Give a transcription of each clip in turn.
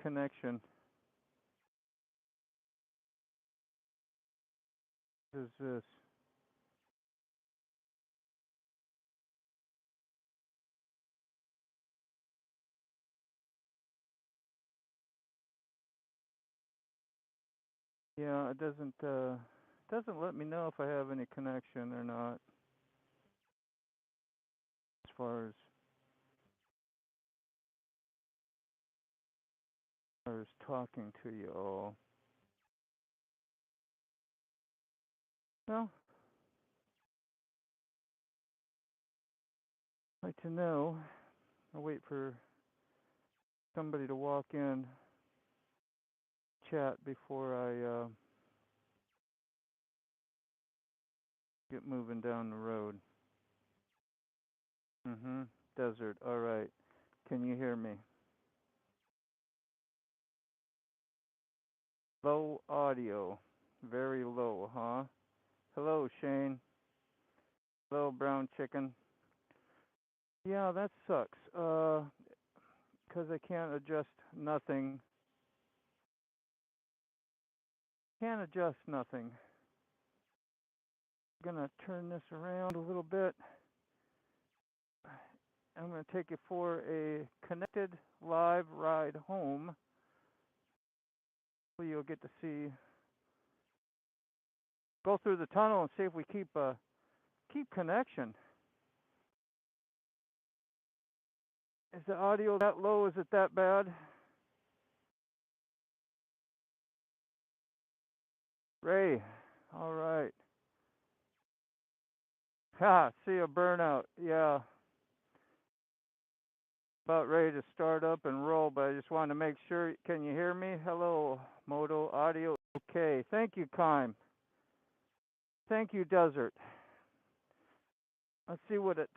connection. What is this? Yeah, it doesn't let me know if I have any connection or not as far as talking to you all. Well, I'd like to know. I'll wait for somebody to walk in, chat before I get moving down the road. Desert. All right. Can you hear me? Low audio. Very low, huh? Hello, Shane. Hello, brown chicken. Yeah, that sucks. 'Cause I can't adjust nothing. Can't adjust nothing. I'm gonna turn this around a little bit. I'm gonna take you for a connected live ride home. You'll get to see, go through the tunnel and see if we keep connection. Is the audio that low? Is it that bad? Ray, all right. Ha, see a burnout. Yeah. About ready to start up and roll, but I just wanted to make sure. Can you hear me? Hello, Moto Audio. Okay. Thank you, Kime. Thank you, Desert. Let's see what it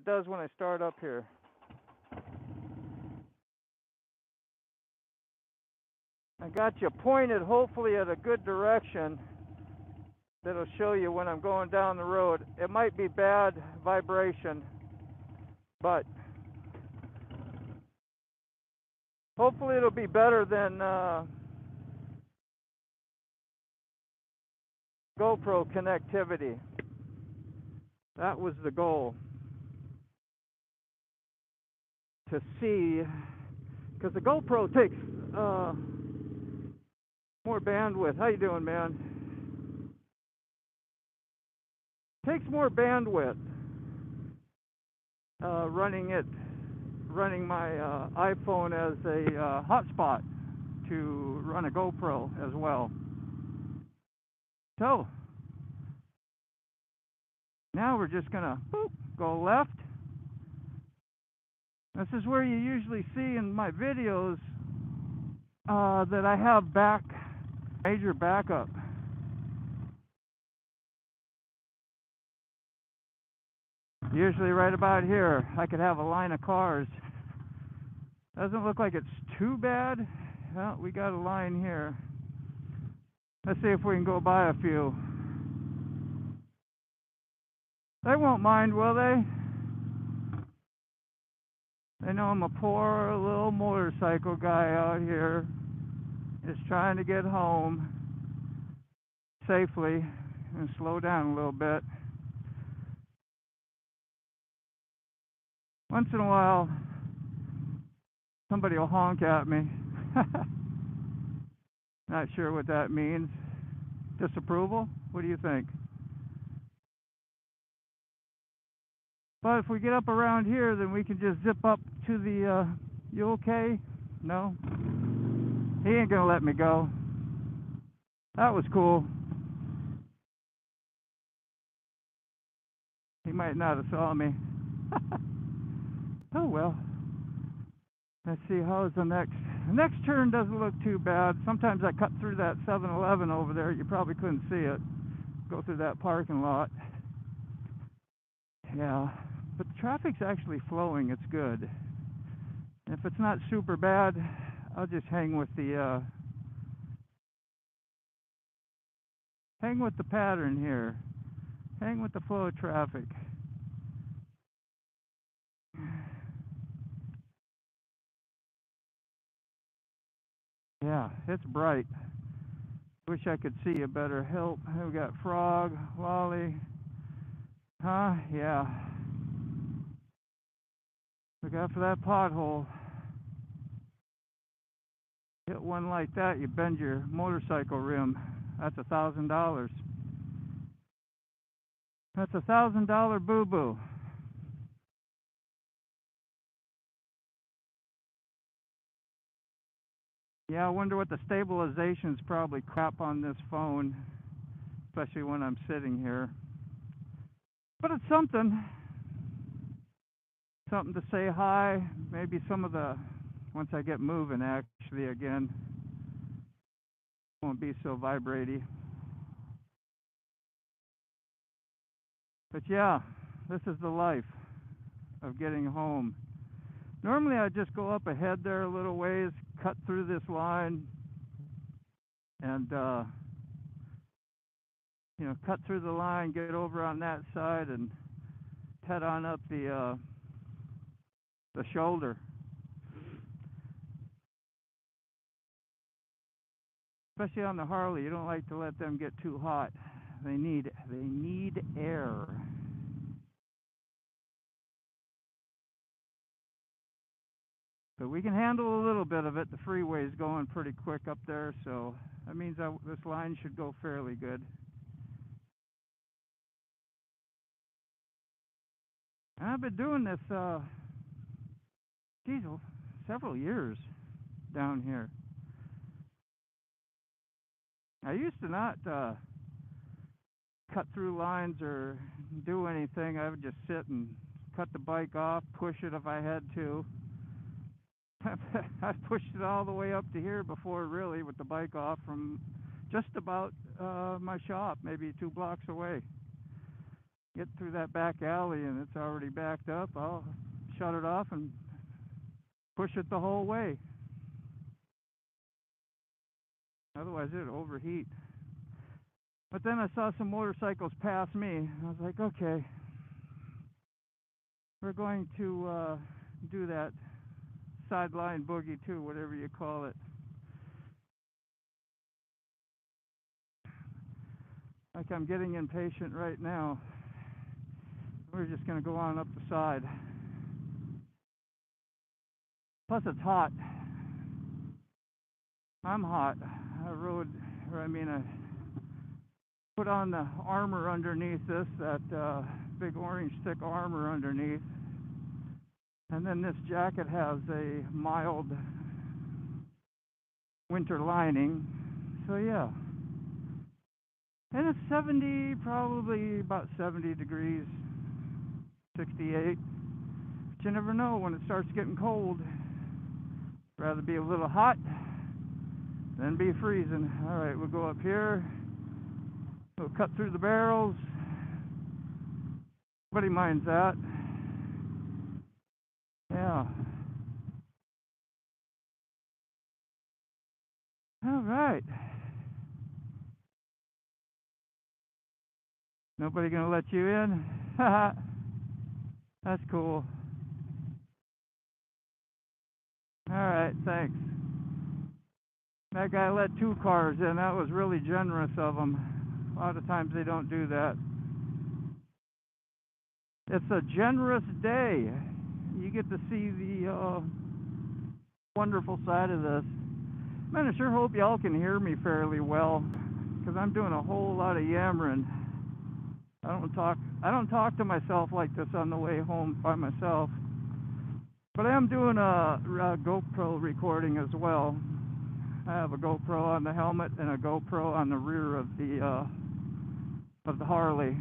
does when I start up here. I got you pointed hopefully at a good direction that'll show you when I'm going down the road. It might be bad vibration, but hopefully it'll be better than GoPro connectivity. That was the goal. To see, because the GoPro takes more bandwidth. How you doing, man? Takes more bandwidth running my iPhone as a hotspot to run a GoPro as well. So now we're just gonna go left. This is where you usually see in my videos that I have major backup. Usually right about here, I could have a line of cars. Doesn't look like it's too bad. Well, we got a line here. Let's see if we can go by a few. They won't mind, will they? They know I'm a poor little motorcycle guy out here, just trying to get home safely and slow down a little bit. Once in a while, somebody will honk at me. Not sure what that means. Disapproval? What do you think? But if we get up around here, then we can just zip up to the, you okay? No? He ain't gonna let me go. That was cool. He might not have saw me. Oh well. Let's see, how's the next turn doesn't look too bad. Sometimes I cut through that 7-Eleven over there. You probably couldn't see it. Go through that parking lot. Yeah, but the traffic's actually flowing. It's good. And if it's not super bad, I'll just hang with the pattern here. Hang with the flow of traffic. Yeah, it's bright. Wish I could see a better help. We got Frog, Lolly. Huh? Yeah. Look out for that pothole. Hit one like that, you bend your motorcycle rim. That's $1,000. That's $1,000 boo-boo. Yeah, I wonder what the stabilization's probably crap on this phone, especially when I'm sitting here. But it's something. Something to say hi. Maybe some of the, once I get moving actually again, won't be so vibraty. But yeah, this is the life of getting home. Normally I just go up ahead there a little ways, cut through this line, and cut through the line, get over on that side, and head on up the shoulder. Especially on the Harley, you don't like to let them get too hot. They need air. So we can handle a little bit of it. The freeway's going pretty quick up there, so that means this line should go fairly good. And I've been doing this, several years down here. I used to not cut through lines or do anything. I would just sit and cut the bike off, push it if I had to. I've pushed it all the way up to here before, really, with the bike off from just about my shop, maybe 2 blocks away. Get through that back alley and it's already backed up. I'll shut it off and push it the whole way. Otherwise, it'd overheat. But then I saw some motorcycles pass me. I was like, okay, we're going to do that sideline boogie too, whatever you call it. Like I'm getting impatient right now. We're just going to go on up the side. Plus it's hot. I'm hot. I put on the armor underneath this, that big orange thick armor underneath. And then this jacket has a mild winter lining. So yeah. And it's 70, probably about 70 degrees, 68. But you never know when it starts getting cold. Rather be a little hot than be freezing. All right, we'll go up here. We'll cut through the barrels. Nobody minds that. Yeah. All right. Nobody gonna let you in? That's cool. All right, thanks. That guy let 2 cars in. That was really generous of him. A lot of times they don't do that. It's a generous day. You get to see the wonderful side of this. Man, I sure hope y'all can hear me fairly well, because I'm doing a whole lot of yammering. I don't talk to myself like this on the way home by myself. But I am doing a GoPro recording as well. I have a GoPro on the helmet and a GoPro on the rear of the Harley.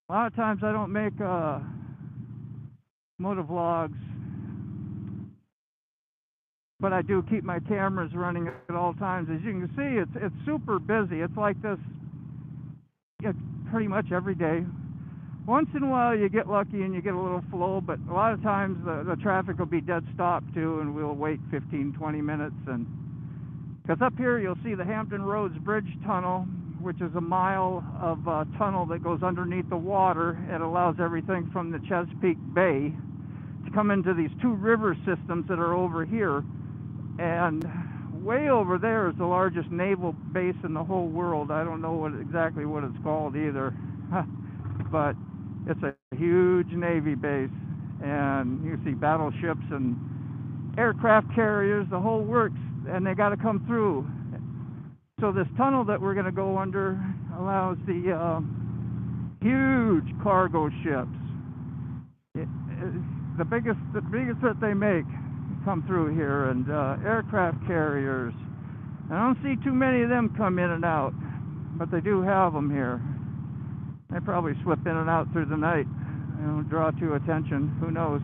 A lot of times I don't make motovlogs, but I do keep my cameras running at all times. As you can see, it's super busy. It's like this pretty much every day. Once in a while you get lucky and you get a little flow, but a lot of times the traffic will be dead stop too, and we'll wait 15-20 minutes. And because up here you'll see the Hampton Roads Bridge Tunnel, which is a mile of tunnel that goes underneath the water. It allows everything from the Chesapeake Bay to come into these 2 river systems that are over here. And way over there is the largest naval base in the whole world. I don't know exactly what it's called either, but it's a huge Navy base, and you see battleships and aircraft carriers, the whole works, and they got to come through. So this tunnel that we're going to go under allows the huge cargo ships, the biggest that they make, come through here, and aircraft carriers. I don't see too many of them come in and out, but they do have them here. They probably slip in and out through the night. They don't draw too attention. Who knows?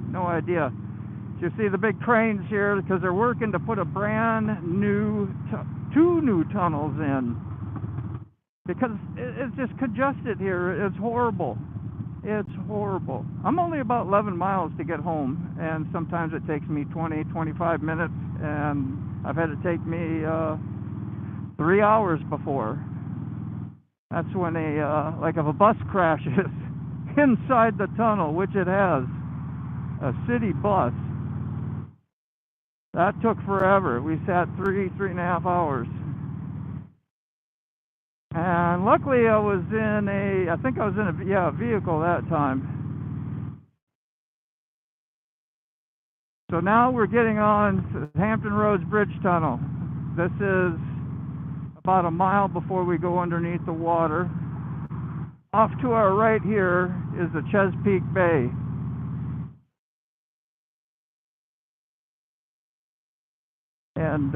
No idea. You see the big cranes here because they're working to put a brand new, two new tunnels in, because it's just congested here. It's horrible. It's horrible. I'm only about 11 miles to get home, and sometimes it takes me 20, 25 minutes, and I've had it take me 3 hours before. That's when like if a bus crashes inside the tunnel, which it has, a city bus, that took forever. We sat 3.5 hours. And luckily I was in I think I was in a vehicle that time. So now we're getting on to the Hampton Roads Bridge Tunnel. This is about a mile before we go underneath the water. Off to our right here is the Chesapeake Bay. And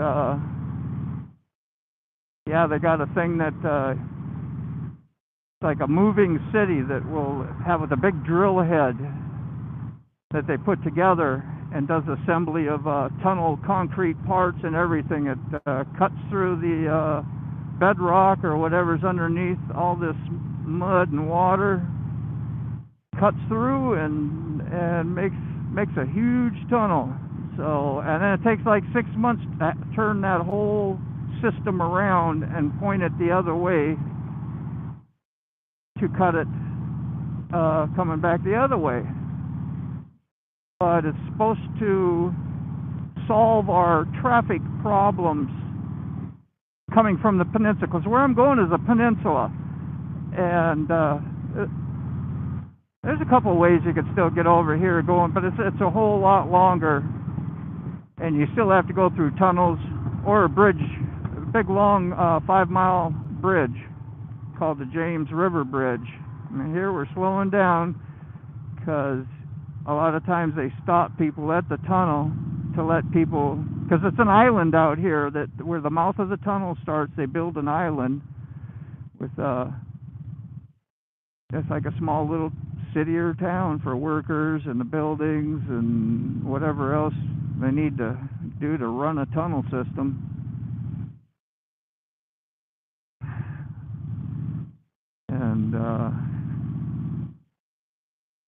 yeah, they got a thing that it's like a moving city that will have with a big drill head that they put together and does assembly of tunnel concrete parts and everything. It cuts through the bedrock or whatever's underneath all this mud and water, cuts through and makes a huge tunnel. So, and then it takes like 6 months to turn that whole system around and point it the other way to cut it coming back the other way. But it's supposed to solve our traffic problems coming from the peninsula, because where I'm going is a peninsula, and there's a couple of ways you could still get over here going, but it's a whole lot longer, and you still have to go through tunnels or a bridge, a big long 5-mile bridge called the James River Bridge. And here we're slowing down because a lot of times they stop people at the tunnel to let people, because it's an island out here that where the mouth of the tunnel starts. They build an island with it's like a small little city or town for workers and the buildings and whatever else they need to do to run a tunnel system. And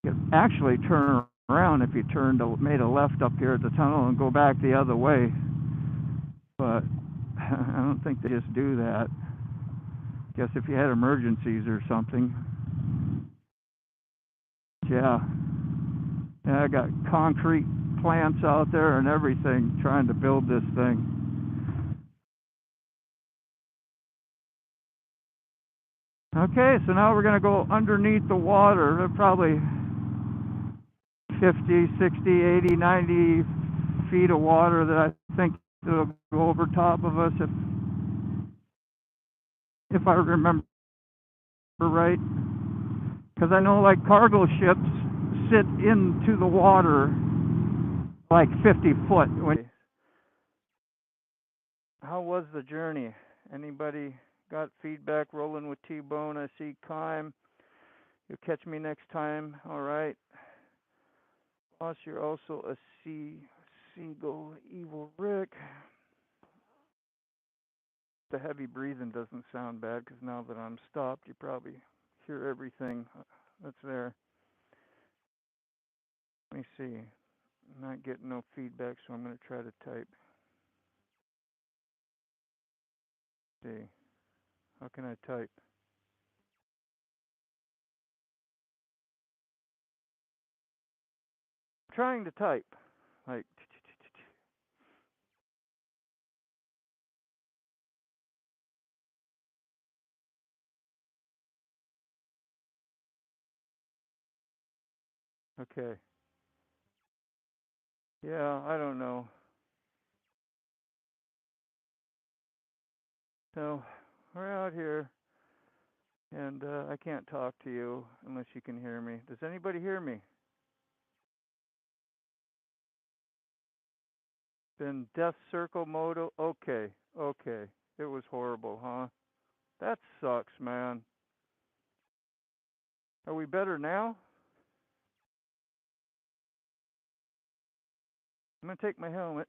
you can actually turn around if you made a left up here at the tunnel and go back the other way. But I don't think they just do that. Guess if you had emergencies or something. Yeah, I got concrete plants out there and everything trying to build this thing. Okay, so now we're going to go underneath the water. They're probably 50, 60, 80, 90 feet of water that I think will go over top of us if I remember right. Because I know like cargo ships sit into the water like 50 foot. How was the journey? Anybody got feedback? Rolling with T-Bone. I see Kime. You'll catch me next time. All right. Boss, you're also a seagull. Evil Rick. The heavy breathing doesn't sound bad because now that I'm stopped, you probably hear everything that's there. Let me see. I'm not getting no feedback, so I'm going to try to type. See. How can I type? I'm trying to type. Like Okay. Yeah, I don't know. So we're out here, and I can't talk to you unless you can hear me. Does anybody hear me? Been Death Circle Moto. Okay, okay. It was horrible, huh? That sucks, man. Are we better now? I'm gonna take my helmet.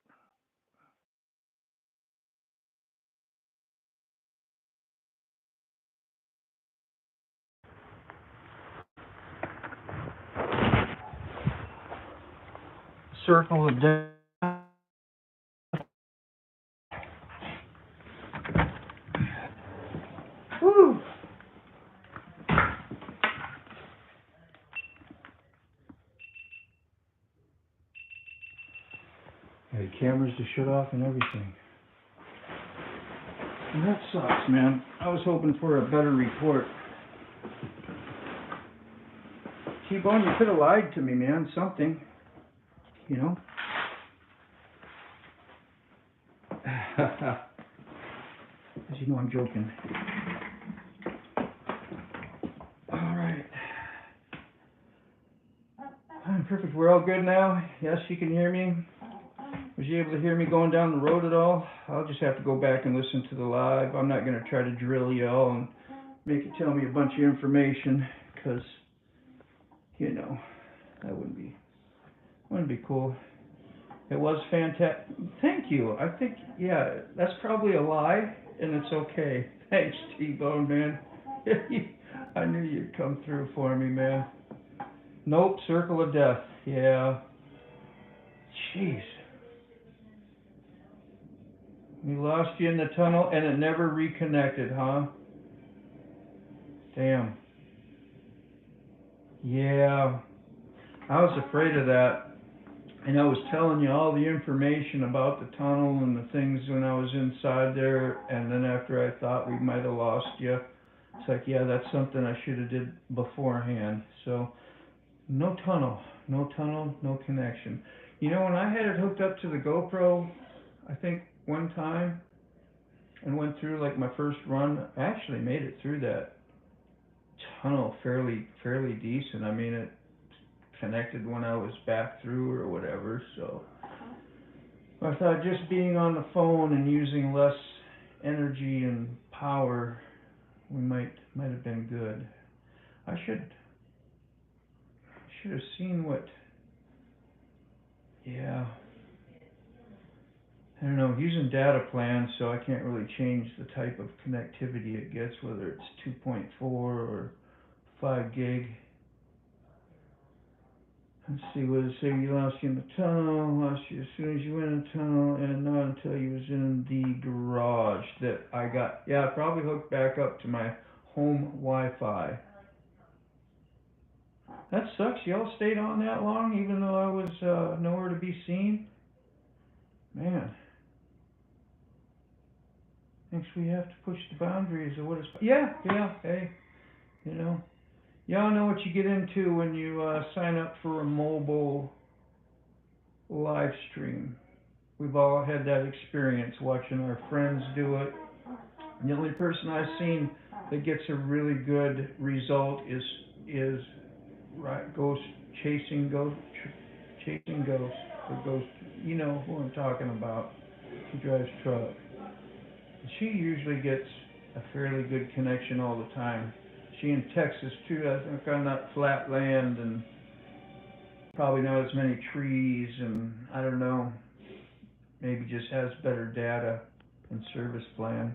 Circle of death. Woo! Had cameras to shut off and everything. And that sucks, man. I was hoping for a better report. T-Bone, you could have lied to me, man. Something, you know? As you know, I'm joking. All right. I'm perfect. We're all good now? Yes, you can hear me? Was you able to hear me going down the road at all? I'll just have to go back and listen to the live. I'm not going to try to drill y'all and make you tell me a bunch of information, because, you know, that wouldn't be cool. It was fantastic. Thank you. I think, yeah, that's probably a lie, and it's okay. Thanks, T-Bone, man. I knew you'd come through for me, man. Nope, circle of death. Yeah. Jeez. We lost you in the tunnel, and it never reconnected, huh? Damn. Yeah. I was afraid of that. And I was telling you all the information about the tunnel and the things when I was inside there, and then after I thought we might have lost you, it's like, yeah, that's something I should have did beforehand. So, no tunnel, no connection. You know, when I had it hooked up to the GoPro, I think one time, and went through like my first run, I actually made it through that tunnel fairly decent. I mean, it connected when I was back through or whatever, so I thought just being on the phone and using less energy and power, we might have been good. I should have seen what. Yeah, I don't know. Using data plans, so I can't really change the type of connectivity it gets, whether it's 2.4 or 5 gig. Let's see, what does it say? You lost you in the tunnel, lost you as soon as you went in the tunnel, and not until you was in the garage that I got, yeah, I probably hooked back up to my home Wi-Fi. That sucks. Y'all stayed on that long, even though I was nowhere to be seen? Man, thinks we have to push the boundaries of what is, yeah, hey, you know. Y'all know what you get into when you sign up for a mobile live stream. We've all had that experience watching our friends do it. And the only person I've seen that gets a really good result is right, ghost chasing ghost, or ghost. You know who I'm talking about. She drives truck. She usually gets a fairly good connection all the time. She in Texas too. I think on that flat land and probably not as many trees, and I don't know. Maybe just has better data and service plan.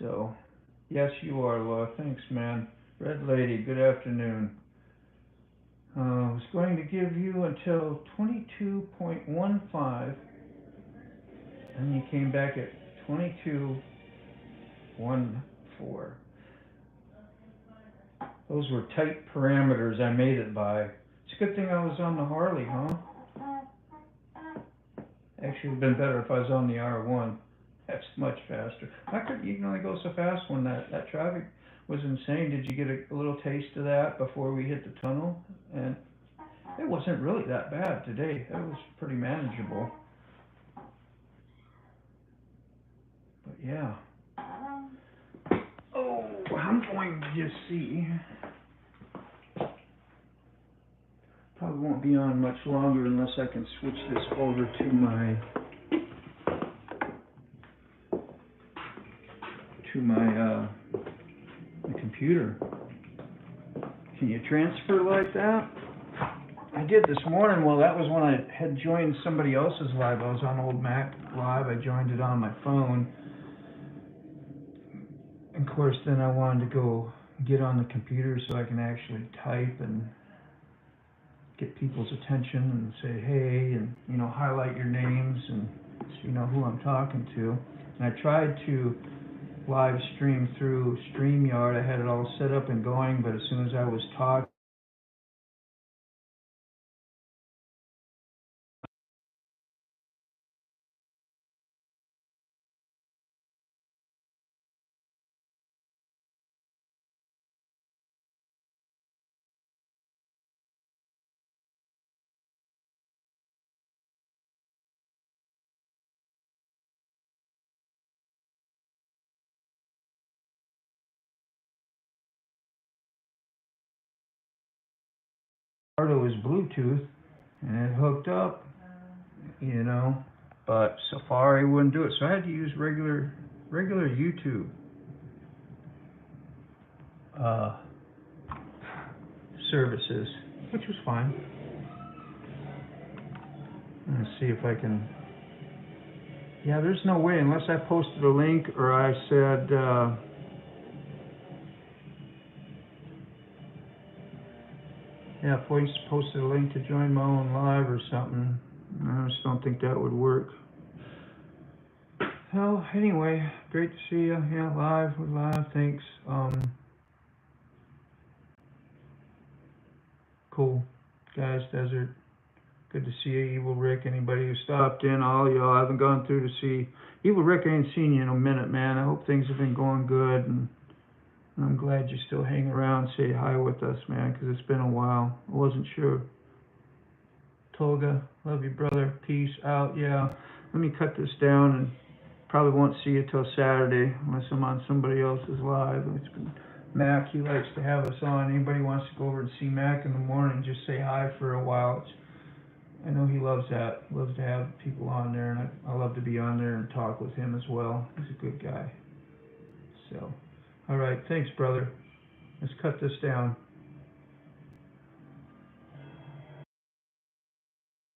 So, yes, you are, Laura. Thanks, man. Red Lady, good afternoon. I was going to give you until 22.15, and you came back at 22.14. Those were tight parameters I made it by. It's a good thing I was on the Harley, huh? Actually, it would have been better if I was on the R1. That's much faster. You can only go so fast when that traffic, was insane. Did you get a little taste of that before we hit the tunnel? And it wasn't really that bad today. It was pretty manageable. But yeah. Oh, I'm going to just see. Probably won't be on much longer unless I can switch this over to my my computer. Can you transfer like that? I did this morning. Well, that was when I had joined somebody else's live. I was on Old Mac Live. I joined it on my phone. And of course, then I wanted to go get on the computer so I can actually type and get people's attention and say hey, and you know, highlight your names and so you know who I'm talking to. And I tried to live stream through StreamYard. I had it all set up and going, but as soon as I was talking, part of it was Bluetooth, and it hooked up, you know, but Safari wouldn't do it, so I had to use regular YouTube services, which was fine. Let's see if I can. Yeah, there's no way unless I posted a link or I said yeah, if I posted a link to join my own live or something. I just don't think that would work. Well, anyway, great to see you. Yeah, live, thanks. Cool. Guys, Desert. Good to see you, Evil Rick. Anybody who stopped in, all y'all. I haven't gone through to see Evil Rick. I ain't seen you in a minute, man. I hope things have been going good, and I'm glad you still hang around, say hi with us, man, because it's been a while. I wasn't sure. Tolga, love you, brother. Peace out. Yeah, let me cut this down, and probably won't see you till Saturday unless I'm on somebody else's live. It's been Mac. He likes to have us on. Anybody wants to go over and see Mac in the morning, just say hi for a while. I know he loves that. He loves to have people on there, and I love to be on there and talk with him as well. He's a good guy. So, all right, thanks, brother. Let's cut this down.